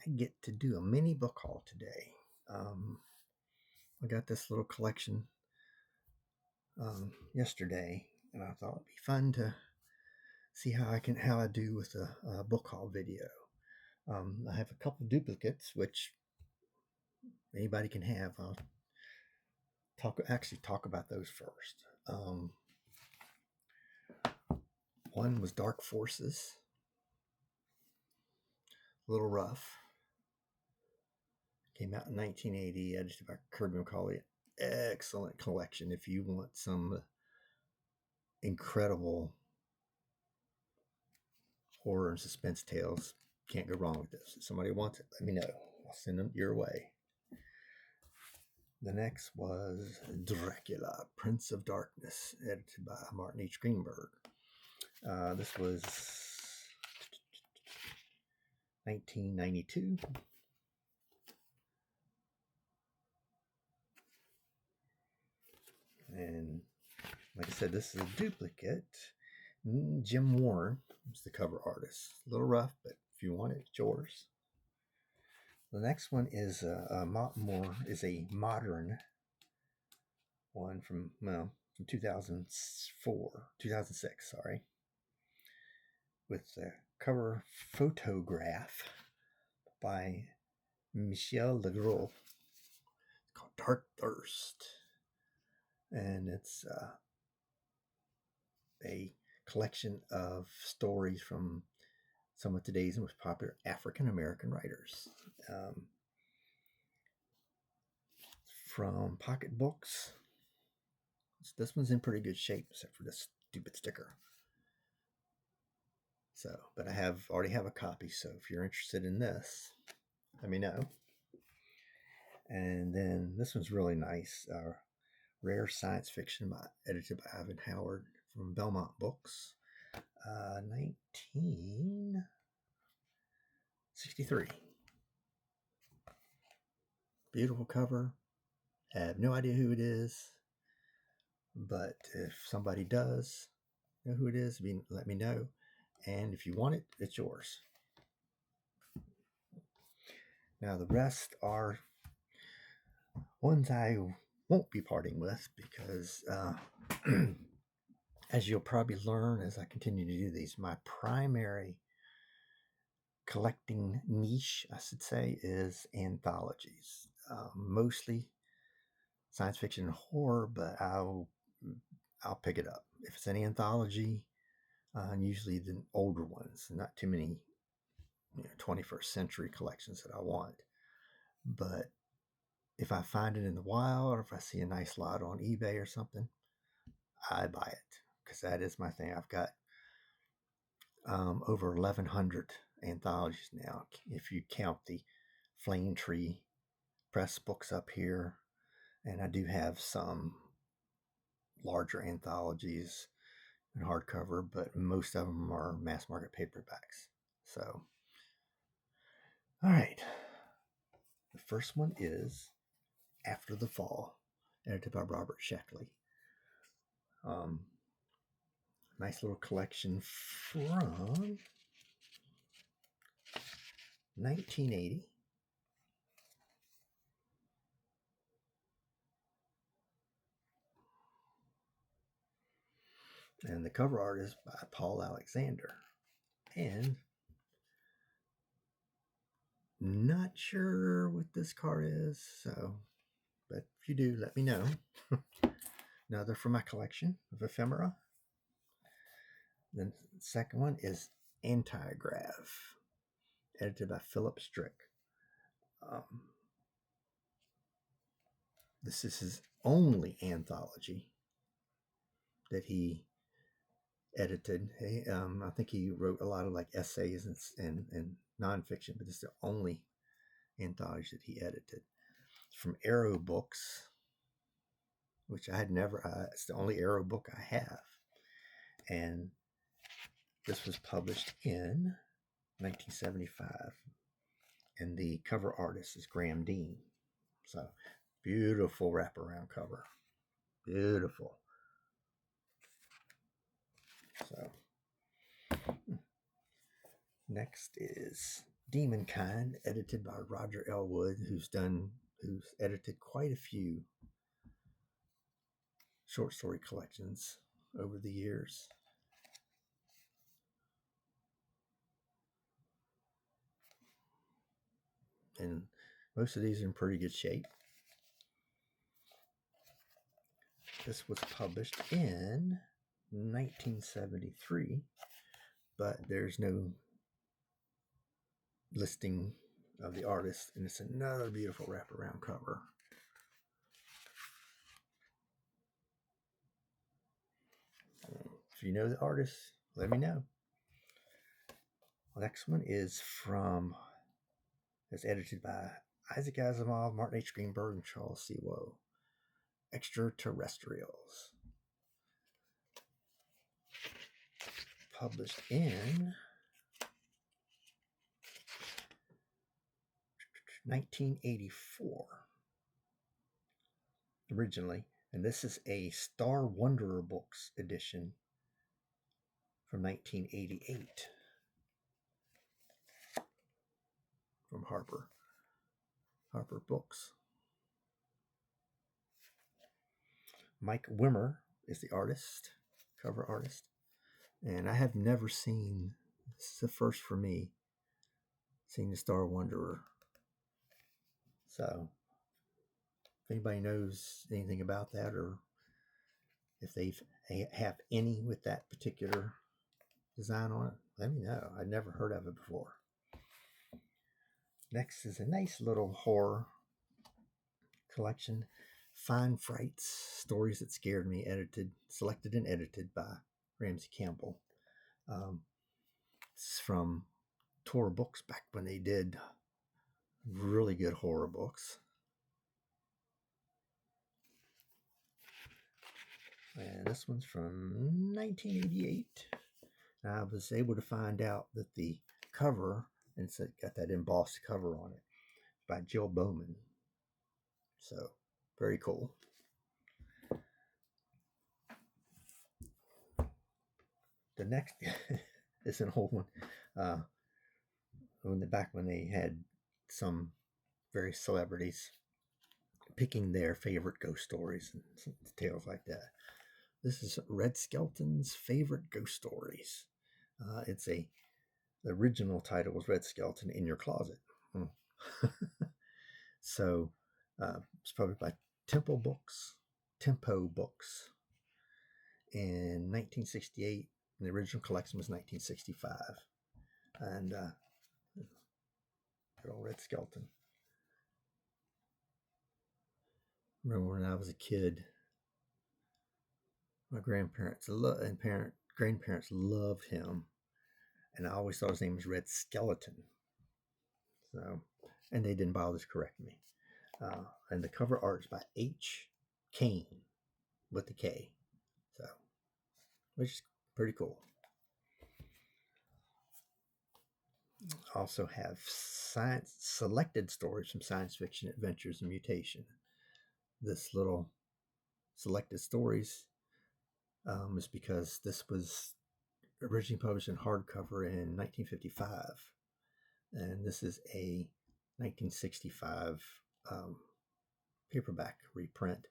I get to do a mini book haul today. I got this little collection yesterday, and I thought it'd be fun to see how I do with a book haul video. I have a couple duplicates, which anybody can have. I'll talk about those first. One was Dark Forces, a little rough. Came out in 1980, edited by Kirby McCauley. Excellent collection if you want some incredible horror and suspense tales. Can't go wrong with this. If somebody wants it, let me know. I'll send them your way. The next was Dracula, Prince of Darkness, edited by Martin H. Greenberg. This was 1992. And like I said, this is a duplicate. Jim Warren is the cover artist. A little rough, but if you want it, it's yours. The next one is a modern one from 2006, sorry, with the cover photograph by Michel Legros. It's called Dark Thirst, and it's a collection of stories from some of today's most popular African American writers. From Pocket Books. This one's in pretty good shape, except for this stupid sticker. So, but I already have a copy, so if you're interested in this, let me know. And then this one's really nice. Rare Science Fiction, edited by Ivan Howard from Belmont Books. 1963. Beautiful cover. I have no idea who it is, but if somebody does know who it is, let me know. And if you want it, it's yours. Now the rest are ones I won't be parting with because, as you'll probably learn as I continue to do these, my primary collecting niche, I should say, is anthologies. Mostly science fiction and horror, but I'll pick it up if it's an anthology, and usually the older ones, not too many 21st century collections that I want. But if I find it in the wild, or if I see a nice lot on eBay or something, I buy it, because that is my thing. I've got over 1,100 anthologies now, if you count the Flame Tree Press books up here. And I do have some larger anthologies in hardcover, but most of them are mass market paperbacks. So, all right. The first one is After the Fall, edited by Robert Sheckley. Nice little collection from 1980. And the cover art is by Paul Alexander. And not sure what this card is, but if you do, let me know. Another from my collection of ephemera. Then the second one is Antigrav, edited by Philip Strick. This is his only anthology that he edited. I think he wrote a lot of like essays and nonfiction, but this is the only anthology that he edited. It's from Arrow Books, which I had never, it's the only Arrow book I have. And this was published in 1975. And the cover artist is Graham Dean. So, beautiful wraparound cover. Beautiful. So, next is Demonkind, edited by Roger Elwood, who's edited quite a few short story collections over the years. And most of these are in pretty good shape. This was published in 1973, but there's no listing of the artist, and it's another beautiful wraparound cover. If you know the artist, let me know. The next one is it's edited by Isaac Asimov, Martin H. Greenberg, and Charles C. Woe. Extraterrestrials. Published in 1984 originally, and this is a Star Wanderer Books edition from 1988 from Harper Books. Mike Wimmer is the cover artist, and I have never seen, this is the first for me, seeing the Star Wanderer. So if anybody knows anything about that, or if they have any with that particular design on it, let me know. I'd never heard of it before. Next is a nice little horror collection, Fine Frights, Stories That Scared Me, selected and edited by Ramsey Campbell. It's from Tor Books back when they did really good horror books. And this one's from 1988. I was able to find out that the cover, and it's got that embossed cover on it, by Jill Bowman. So, very cool. The next is an old one. When they had some various celebrities picking their favorite ghost stories and tales like that. This is Red Skelton's Favorite Ghost Stories. The original title was Red Skelton in Your Closet. So it's published by Tempo Books in 1968. And the original collection was 1965. And good old Red Skelton. Remember when I was a kid, my grandparents and grandparents loved him, and I always thought his name was Red Skeleton. So, and they didn't bother to correct me. And the cover art is by H. Kane with the K. So, which is pretty cool. Also have selected stories from Science Fiction Adventures and Mutation. This little selected stories is because this was originally published in hardcover in 1955. And this is a 1965 paperback reprint,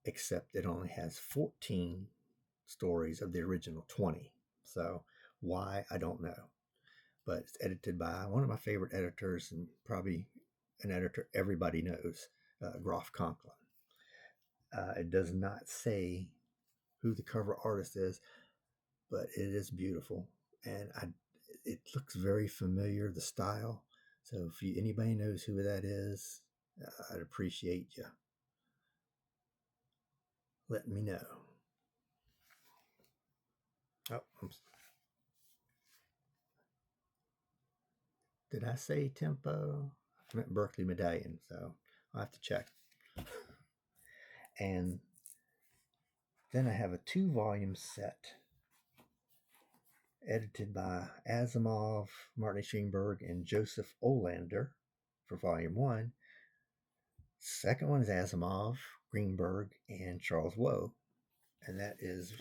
except it only has 14 stories of the original 20. So why, I don't know. But it's edited by one of my favorite editors, and probably an editor everybody knows, Groff Conklin. It does not say who the cover artist is, but it is beautiful. And it looks very familiar, the style. So if anybody knows who that is, I'd appreciate you letting me know. Oh, did I say Tempo? I meant Berkeley Medallion, so I'll have to check. And then I have a 2-volume set edited by Asimov, Martin Greenberg, and Joseph Olander for Volume 1. Second one is Asimov, Greenberg, and Charles Woe, and that is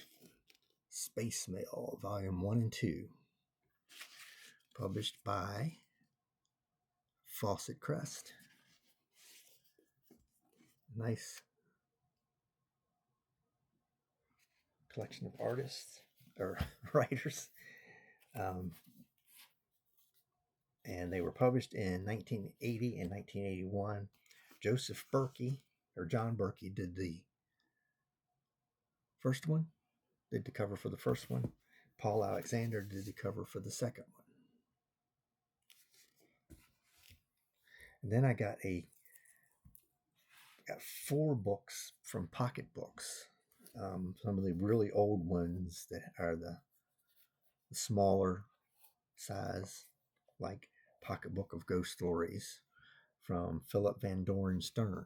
Space Mail, Volume 1 and 2, published by faucet crest. Nice collection of artists or writers. And they were published in 1980 and 1981. Joseph Berkey, or John Berkey, did the first one, did the cover for the first one. Paul Alexander did the cover for the second one. And then I got 4 books from Pocketbooks. Some of the really old ones that are the smaller size, like Pocketbook of Ghost Stories from Philip Van Doren Stern.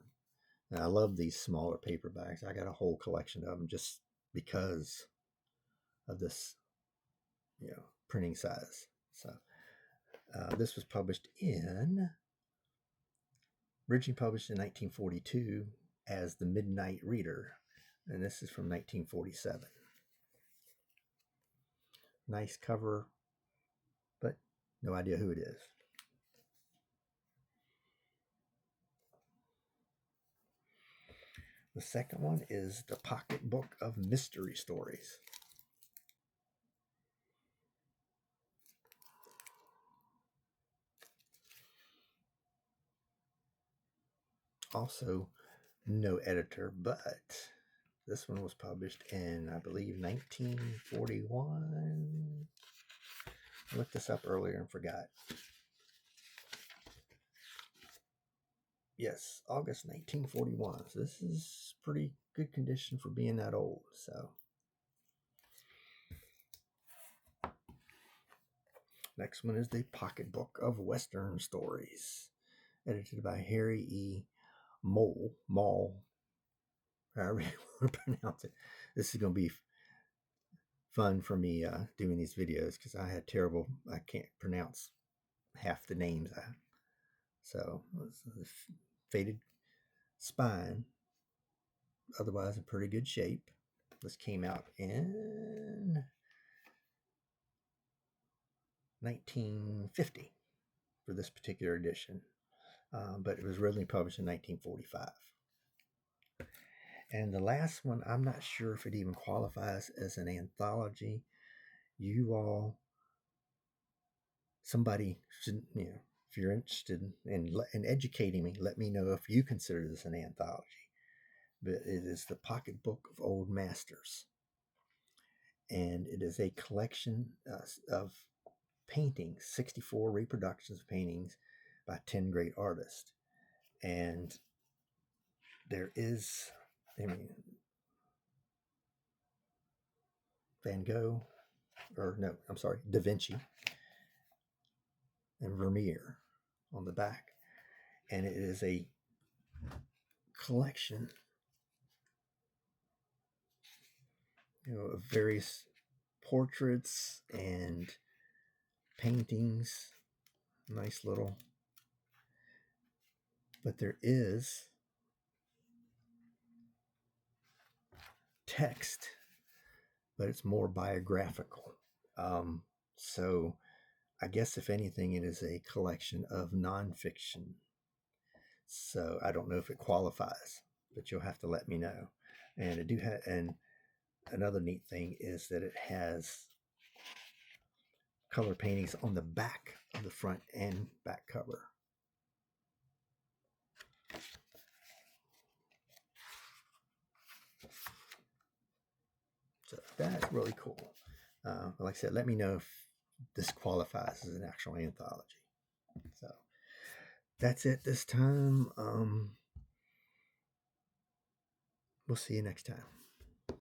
And I love these smaller paperbacks. I got a whole collection of them just because of this, printing size. So this was originally published in 1942 as The Midnight Reader, and this is from 1947. Nice cover, but no idea who it is. The second one is The Pocketbook of Mystery Stories. Also, no editor, but this one was published in, I believe, 1941. I looked this up earlier and forgot. Yes, August 1941. So this is pretty good condition for being that old. So next one is The Pocketbook of Western Stories, edited by Harry E. Mole, however you want to pronounce it. This is going to be fun for me doing these videos because I can't pronounce half the names. So Faded Spine, otherwise in pretty good shape. This came out in 1950 for this particular edition, but it was originally published in 1945. And the last one, I'm not sure if it even qualifies as an anthology. Somebody should, if you're interested in educating me, let me know if you consider this an anthology. But it is The Pocketbook of Old Masters. And it is a collection of paintings, 64 reproductions of paintings by 10 great artists. And there is, Da Vinci and Vermeer on the back. And it is a collection, of various portraits and paintings. Nice little, but there is text, but it's more biographical. So I guess if anything, it is a collection of nonfiction. So I don't know if it qualifies, but you'll have to let me know. And I do have, and another neat thing is that it has color paintings on the back of the front and back cover. So that's really cool. Like I said, let me know if this qualifies as an actual anthology. So that's it this time. We'll see you next time.